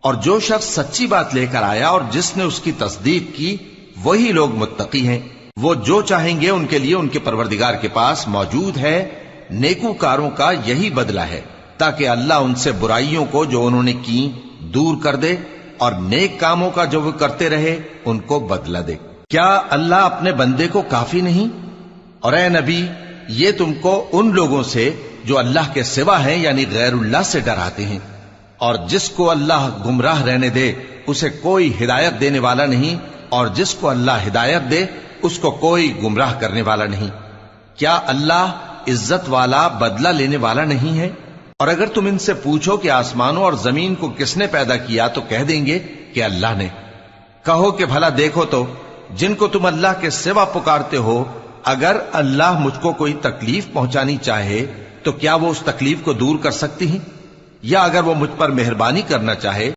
اور جو شخص سچی بات لے کر آیا اور جس نے اس کی تصدیق کی وہی لوگ متقی ہیں۔ وہ جو چاہیں گے ان کے لیے ان کے پروردگار کے پاس موجود ہے، نیکوکاروں کا یہی بدلہ ہے، تاکہ اللہ ان سے برائیوں کو جو انہوں نے کی دور کر دے اور نیک کاموں کا جو وہ کرتے رہے ان کو بدلہ دے۔ کیا اللہ اپنے بندے کو کافی نہیں؟ اور اے نبی، یہ تم کو ان لوگوں سے جو اللہ کے سوا ہیں یعنی غیر اللہ سے ڈراتے ہیں، اور جس کو اللہ گمراہ رہنے دے اسے کوئی ہدایت دینے والا نہیں، اور جس کو اللہ ہدایت دے اس کو کوئی گمراہ کرنے والا نہیں۔ کیا اللہ عزت والا بدلہ لینے والا نہیں ہے؟ اور اگر تم ان سے پوچھو کہ آسمانوں اور زمین کو کس نے پیدا کیا تو کہہ دیں گے کہ اللہ نے۔ کہو کہ بھلا دیکھو تو جن کو تم اللہ کے سوا پکارتے ہو، اگر اللہ مجھ کو کوئی تکلیف پہنچانی چاہے تو کیا وہ اس تکلیف کو دور کر سکتی ہیں؟ یا اگر وہ مجھ پر مہربانی کرنا چاہے